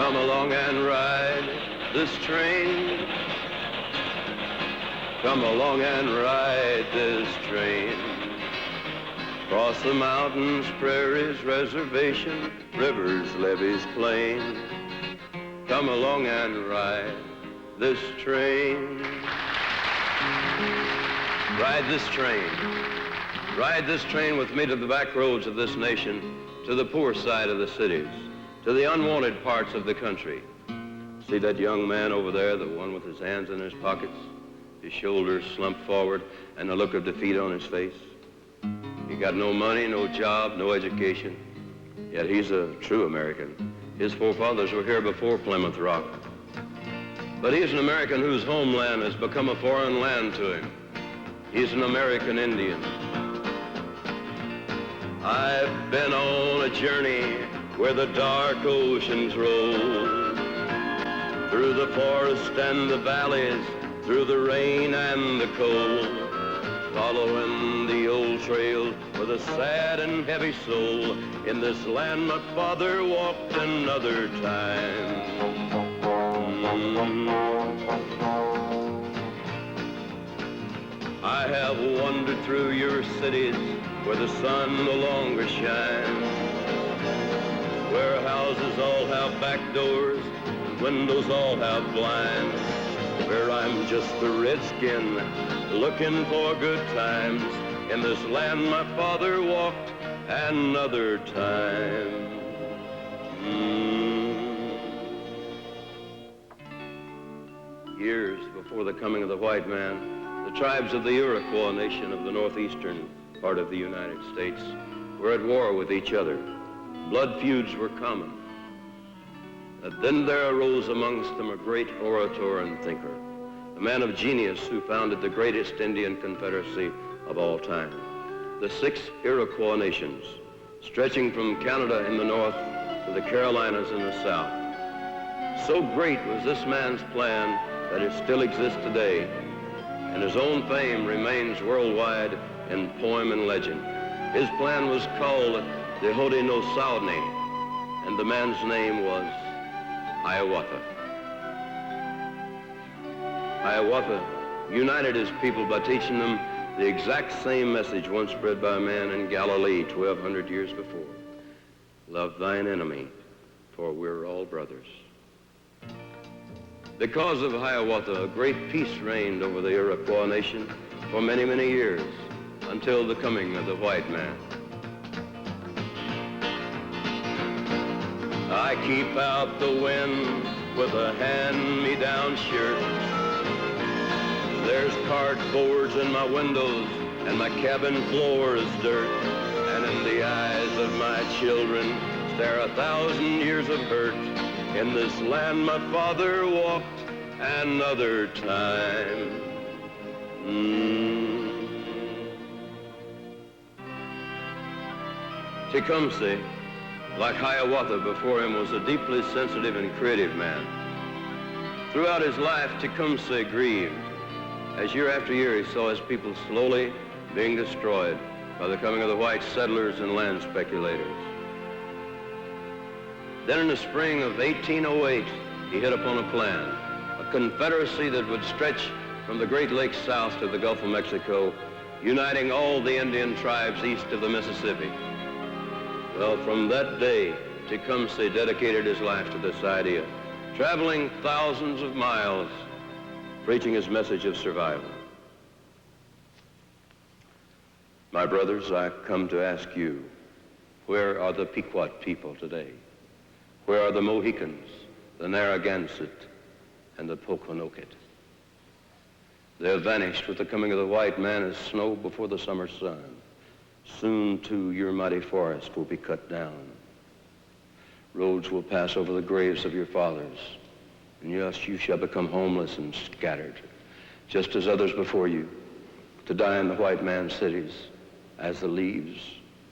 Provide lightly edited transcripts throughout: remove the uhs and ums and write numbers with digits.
Come along and ride this train. Come along and ride this train. Cross the mountains, prairies, reservation, rivers, levees, plain. Come along and ride this train. Ride this train. Ride this train with me to the back roads of this nation, to the poor side of the cities, to the unwanted parts of the country. See that young man over there, the one with his hands in his pockets, his shoulders slumped forward, and a look of defeat on his face? He got no money, no job, no education, yet he's a true American. His forefathers were here before Plymouth Rock. But he's an American whose homeland has become a foreign land to him. He's an American Indian. I've been on a journey where the dark oceans roll, through the forest and the valleys, through the rain and the cold, following the old trail with a sad and heavy soul. In this land my father walked another time. I have wandered through your cities where the sun no longer shines, where houses all have back doors and windows all have blinds, where I'm just a redskin looking for good times. In this land my father walked another time. Years before the coming of the white man, the tribes of the Iroquois nation of the northeastern part of the United States were at war with each other. Blood feuds were common. And then there arose amongst them a great orator and thinker, a man of genius who founded the greatest Indian confederacy of all time, the 6 Iroquois nations, stretching from Canada in the north to the Carolinas in the south. So great was this man's plan that it still exists today, and his own fame remains worldwide in poem and legend. His plan was called the Haudenosaunee, and the man's name was Hiawatha. Hiawatha united his people by teaching them the exact same message once spread by a man in Galilee 1,200 years before. Love thine enemy, for we're all brothers. Because of Hiawatha, a great peace reigned over the Iroquois nation for many, many years, until the coming of the white man. I keep out the wind with a hand-me-down shirt. There's cardboards in my windows, and my cabin floor is dirt. And in the eyes of my children stare 1,000 years of hurt. In this land my father walked another time. Tecumseh, like Hiawatha before him, was a deeply sensitive and creative man. Throughout his life, Tecumseh grieved, as year after year he saw his people slowly being destroyed by the coming of the white settlers and land speculators. Then in the spring of 1808, he hit upon a plan, a confederacy that would stretch from the Great Lakes south to the Gulf of Mexico, uniting all the Indian tribes east of the Mississippi. Well, from that day, Tecumseh dedicated his life to this idea, traveling thousands of miles, preaching his message of survival. My brothers, I've come to ask you, where are the Pequot people today? Where are the Mohicans, the Narragansett, and the Pokanoket? They have vanished with the coming of the white man as snow before the summer sun. Soon, too, your mighty forest will be cut down. Roads will pass over the graves of your fathers. And yes, you shall become homeless and scattered, just as others before you, to die in the white man's cities, as the leaves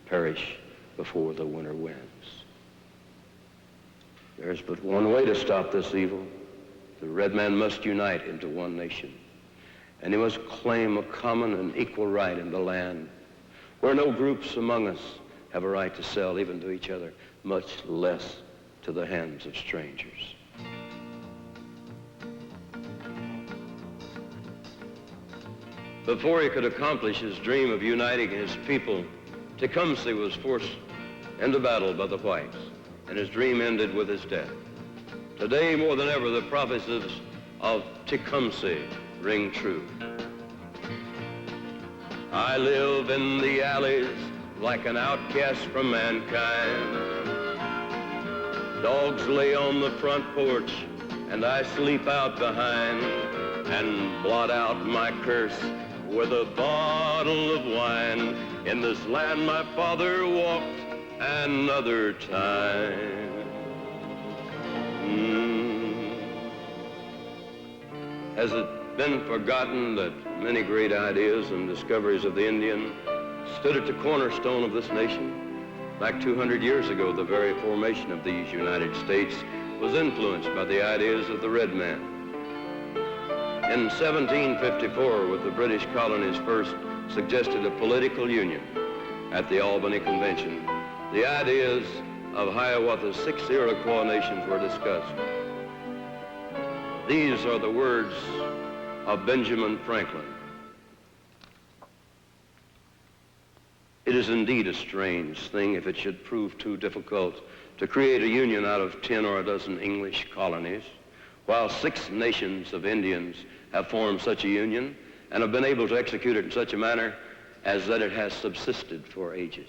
perish before the winter winds. There's but one way to stop this evil. The red man must unite into one nation, and he must claim a common and equal right in the land, where no groups among us have a right to sell even to each other, much less to the hands of strangers. Before he could accomplish his dream of uniting his people, Tecumseh was forced into battle by the whites, and his dream ended with his death. Today, more than ever, the prophecies of Tecumseh ring true. I live in the alleys like an outcast from mankind. Dogs lay on the front porch, and I sleep out behind, and blot out my curse with a bottle of wine. In this land my father walked another time. Has it been forgotten that many great ideas and discoveries of the Indian stood at the cornerstone of this nation? Back 200 years ago, the very formation of these United States was influenced by the ideas of the red man. In 1754, with the British colonies first suggested a political union at the Albany Convention, the ideas of Hiawatha's 6 Iroquois nations were discussed. These are the words of Benjamin Franklin. It is indeed a strange thing if it should prove too difficult to create a union out of 10 or a dozen English colonies, while 6 nations of Indians have formed such a union and have been able to execute it in such a manner as that it has subsisted for ages.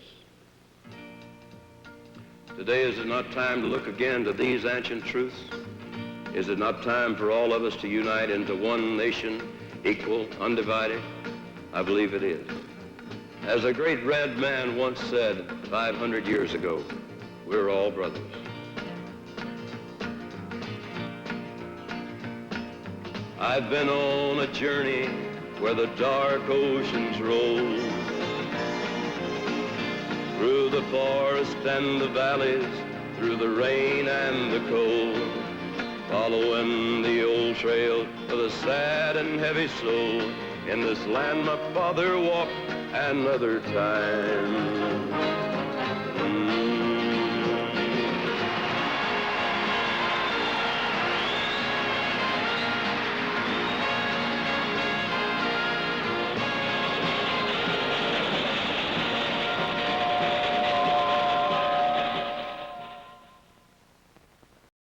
Today, is it not time to look again to these ancient truths? Is it not time for all of us to unite into one nation, equal, undivided? I believe it is. As a great red man once said 500 years ago, we're all brothers. I've been on a journey where the dark oceans roll, through the forest and the valleys, through the rain and the cold, following the old trail with a sad and heavy soul. In this land my father walked another time.